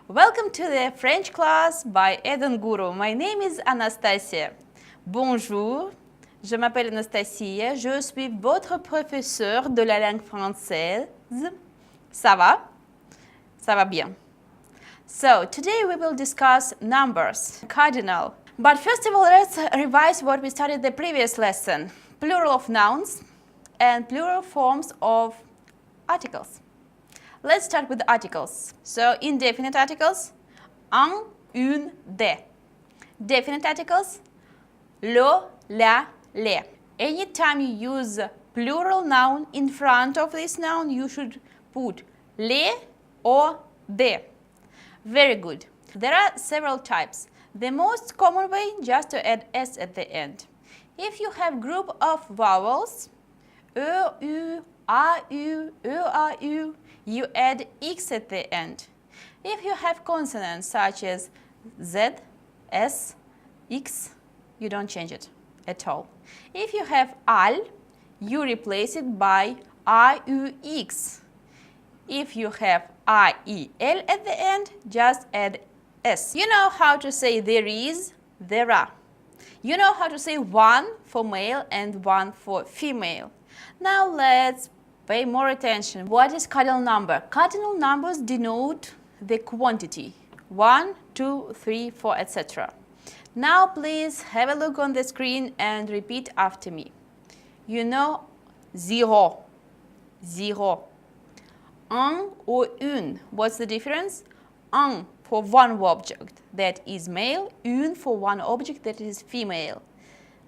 Welcome to the French class by Edunguru. My name is Anastasia. Bonjour, je m'appelle Anastasia. Je suis votre professeur de la langue française. Ça va? Ça va bien. So, today we will discuss numbers, cardinal. But first of all, let's revise what we studied the previous lesson. Plural of nouns and plural forms of articles. Let's start with the articles. So, indefinite articles, un, une, des. Definite articles, lo, la, les. Anytime you use plural noun in front of this noun, you should put les or des. Very good. There are several types. The most common way, just to add s at the end. If you have group of vowels, e, u, a, u, e, a, u, you add x at the end. If you have consonants such as z, s, x, you don't change it at all. If you have al, you replace it by a, u, x. If you have a, e, l at the end, just add s. You know how to say there is, there are. You know how to say one for male and one for female. Now let's pay more attention. What is cardinal number? Cardinal numbers denote the quantity. 1, 2, 3, 4, etc. Now please have a look on the screen and repeat after me. You know zero, zero. Un or une. What's the difference? Un for one object that is male, une for one object that is female.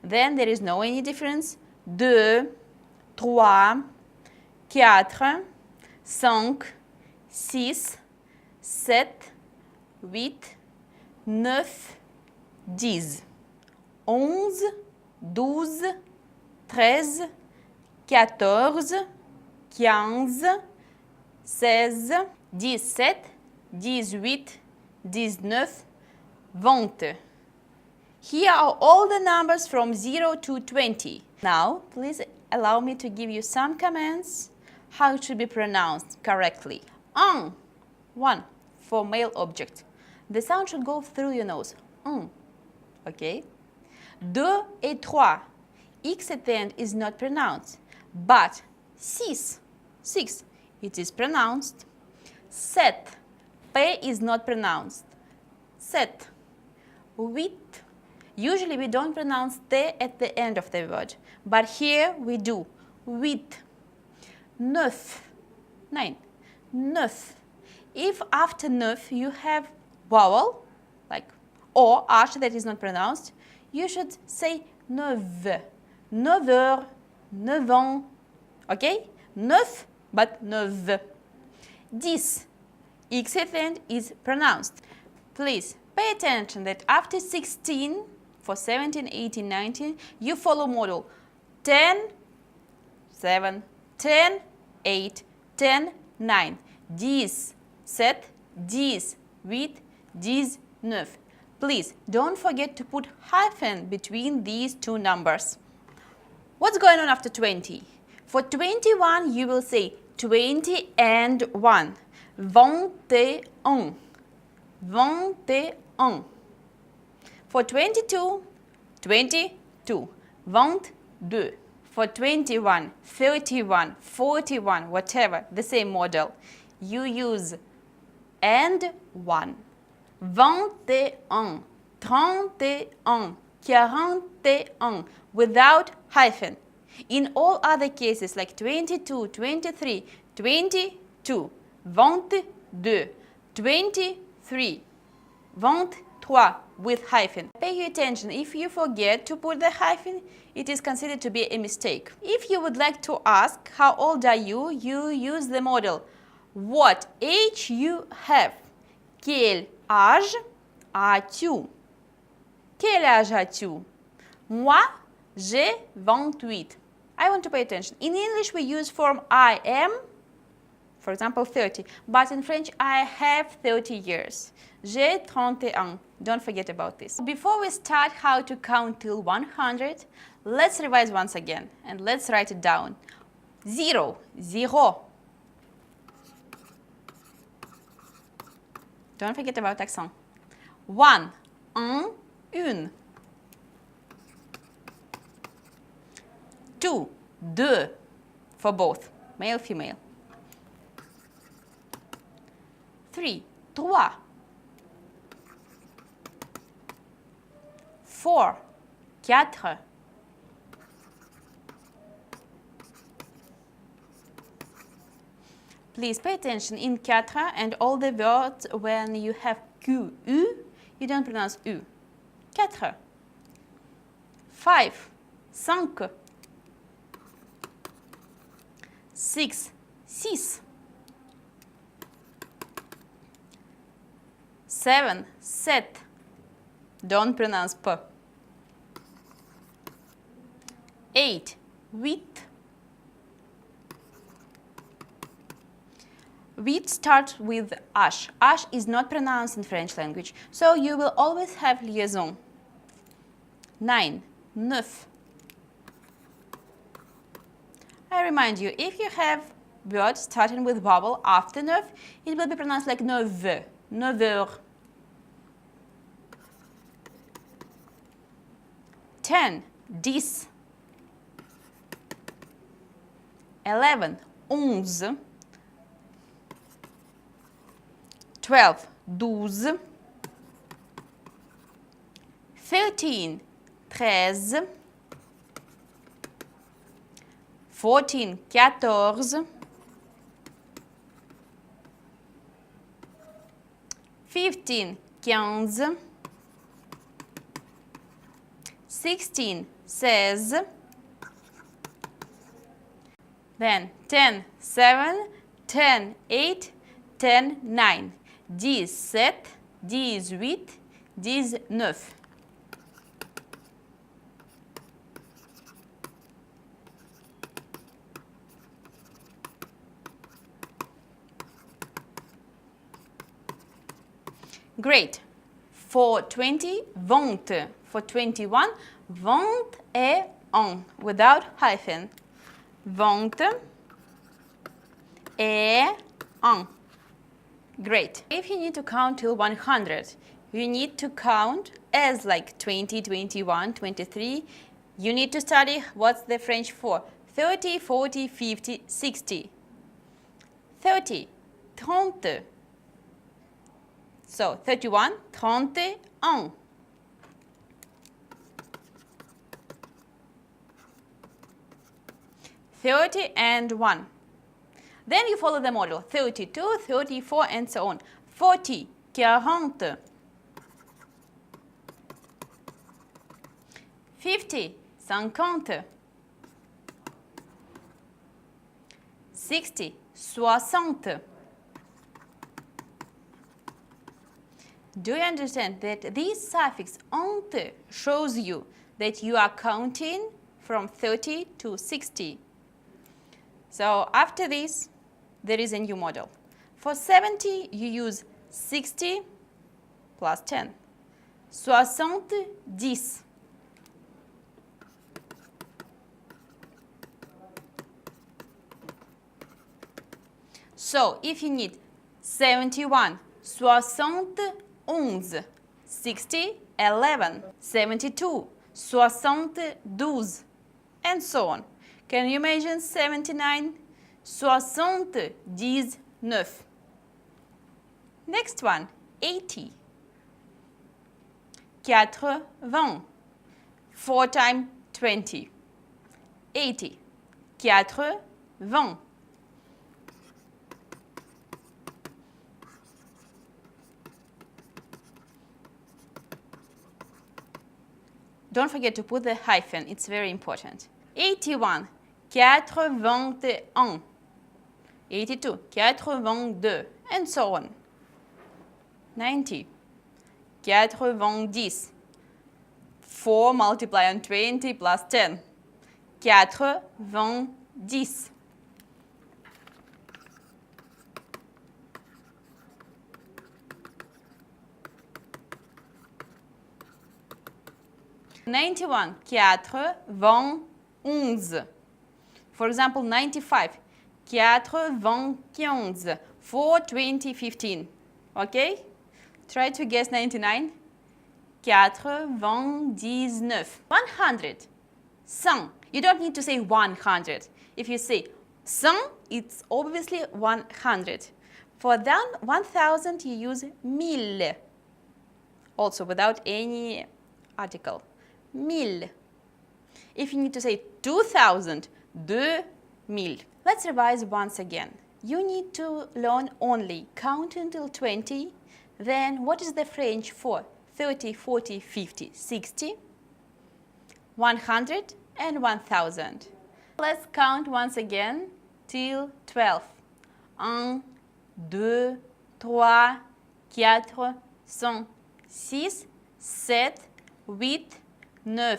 Then there is no any difference. Deux, trois, quatre, cinq, six, sept, huit, neuf, dix, onze, douze, treize, quatorze, quinze, 16, 17, 18, 19, 20. Here are all the numbers from 0 to 20. Now, please allow me to give you some commands how it should be pronounced correctly. Un, one, for male object. The sound should go through your nose. Un, okay? Deux et trois. X at the end is not pronounced, but six, six. It is pronounced. Sept. P is not pronounced. Sept. Huit. Usually we don't pronounce T at the end of the word, but here we do. Huit. Neuf. Nine. Neuf. If after neuf you have vowel, like or H that is not pronounced, you should say neuf. Neuf heures. Neuf ans. Okay? Neuf. But neuf. 10. X at the end is pronounced. Please pay attention that after 16, for 17, 18, 19, you follow model 10, 7, 10, 8, 10, 9. 10, 7, 10, 8, 10, 9. Please don't forget to put hyphen between these two numbers. What's going on after 20? For 21, you will say 20 and 1. 21. 21. For 22, 22. 22. For 21, 31, 41, whatever, the same model, you use and 1. 21, 31, 41, without hyphen. In all other cases, like 22, 23, 22, 22, 23, 23, with hyphen. Pay attention, if you forget to put the hyphen, it is considered to be a mistake. If you would like to ask how old are you, you use the model. What age you have? Quel âge as-tu? Quel âge as-tu? Moi, j'ai 28. I want to pay attention. In English, we use form I am, for example, 30. But in French, I have 30 years. J'ai 31. Don't forget about this. Before we start how to count till 100, let's revise once again. And let's write it down. 0, 0. Don't forget about accent. 1, un, une. 2, deux, for both, male, female. 3, trois. 4, quatre. Please pay attention in quatre and all the words when you have Q, U, you don't pronounce U. Quatre. 5, cinq. 6, six. 7, sept. Don't pronounce P. 8, huit. Huit starts with H. H is not pronounced in French language, so you will always have liaison. 9, neuf. I remind you, if you have words starting with vowel after neuf, it will be pronounced like neuf, neuf. 10, dix. 11, onze. 12, douze. 13, treize. 14, quatorze. 15, quinze. 16, seize. Then 10, 7, 10, 8, 10, 9. 17, 18, 19. Great. For 20, vingt. For 21, vingt et un, without hyphen. Vingt et un. Great. If you need to count till 100, you need to count as like 20, 21, 23. You need to study what's the French for 30, 40, 50, 60. 30, trente. So 31, trente un. Thirty and 1. Then you follow the model 32, 34, and so on. 40, quarante. 50, cinquante. 60, soixante. Do you understand that this suffix ante shows you that you are counting from 30 to 60? So after this, there is a new model. For 70, you use 60 plus 10. Soixante, dix. So if you need 71, soixante, onze. 60, 11. 72, soixante, douze. And so on. Can you imagine 79? Soixante, dix-neuf. Next one, 80. Quatre-vingts. 4 times 20. 80. Quatre-vingts. Don't forget to put the hyphen, it's very important. 81. Quatre-vingt-un. 82. Quatre-vingt-deux. And so on. 90. Quatre-vingt-dix. 4 multiply on 20 plus 10. Quatre-vingt-dix. 91. Quatre-vingt-onze. For example, 95. Quatre-vingt-quinze. 4, 20, 15. Okay? Try to guess 99. 99. 100. 100. You don't need to say 100. If you say 100, it's obviously 100. For 1000, you use 1000. Also without any article. 1000. If you need to say 2000, 2000. Let's revise once again. You need to learn only count until 20. Then what is the French for 30, 40, 50, 60, 100 and 1000? Let's count once again till 12. 1, 2, 3, 4, 5, 6, 7, 8, 9,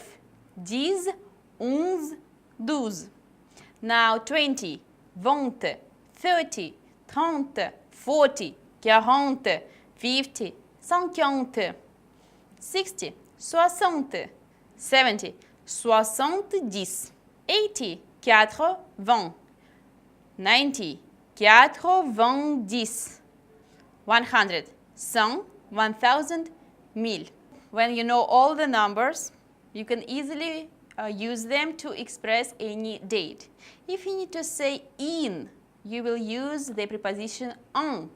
10, 11, 12. Now 20, 20, 30, 30, 40, 40, 50, 50, 60, 60, 70, 70, 80, 80, 90, 90, 100, 100, 1000, 1000. When you know all the numbers, you can easily use them to express any date. If you need to say in, you will use the preposition en.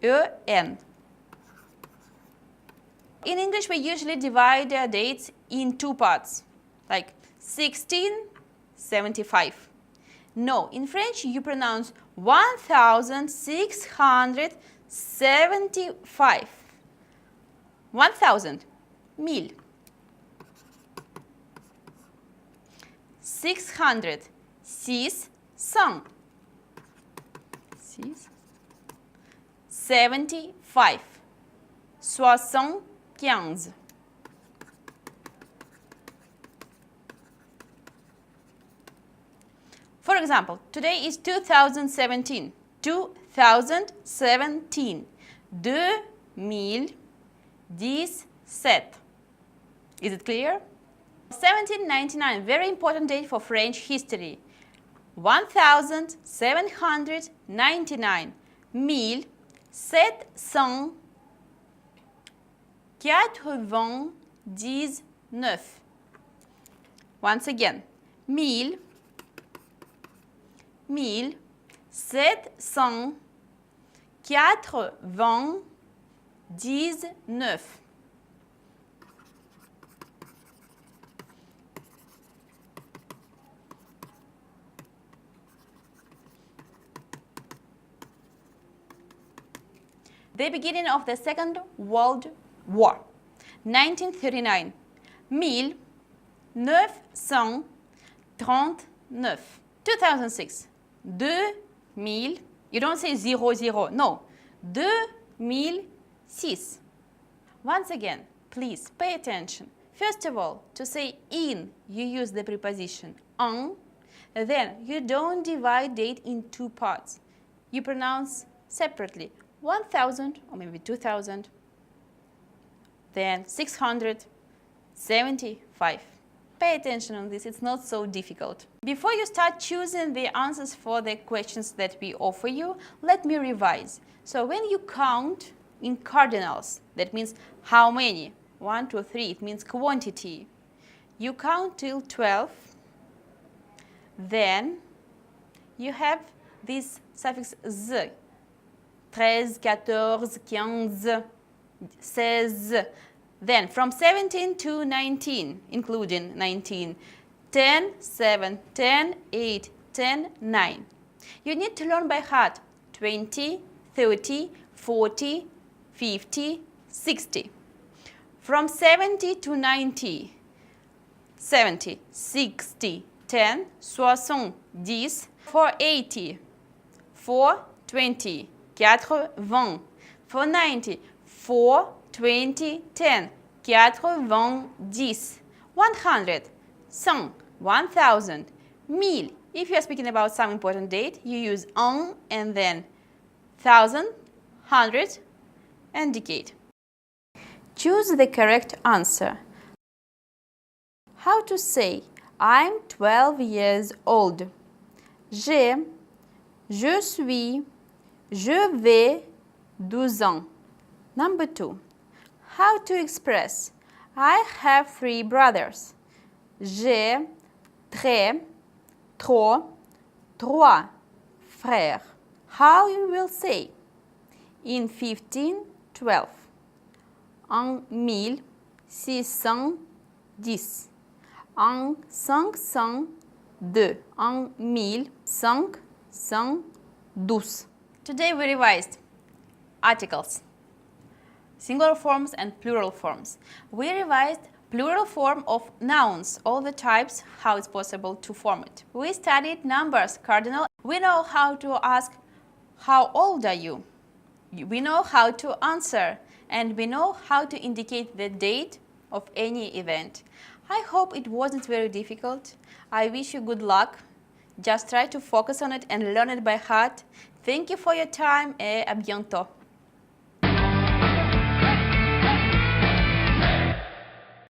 En. In English, we usually divide dates in two parts, like 1675. No, in French, you pronounce 1675. 1000, 1000. 600, 600. 75, 75. For example, today is 2017. 2017. 2017. Is it clear? 1799, very important date for French history. 1799. 1799. Once again, 1799. The beginning of the Second World War, 1939, 1939. 2006, 2000, you don't say 00, no, 2006. Once again, please pay attention. First of all, to say in, you use the preposition en. Then you don't divide date in two parts. You pronounce separately 1000 or maybe 2000, then 675. Pay attention on this, it's not so difficult. Before you start choosing the answers for the questions that we offer you, let me revise. So when you count in cardinals, that means how many? 1, 2, 3, it means quantity. You count till 12, then you have this suffix z. 13, 14, 15, 16. Then from 17 to 19, including 19, 10, 7, 10, 8, 10, 9. You need to learn by heart 20, 30, 40, 50, 60. From 70 to 90, 70, 60, 10, 60, for 80, 4, 20, 80. For 90, 4, 20, 10, 90. 100, 100, 1000, 1000. If you are speaking about some important date, you use en and then 1000, 100 and decade. Choose the correct answer. How to say I'm 12 years old? Je suis, je vais 12 ans. Number 2. How to express I have 3 brothers. J'ai trois frères. How you will say? In 1512. En 1610. En 502. En 1512. Today we revised articles, singular forms and plural forms. We revised plural form of nouns, all the types, how it's possible to form it. We studied numbers, cardinal. We know how to ask, how old are you? We know how to answer, and we know how to indicate the date of any event. I hope it wasn't very difficult. I wish you good luck. Just try to focus on it and learn it by heart. Thank you for your time et à bientôt.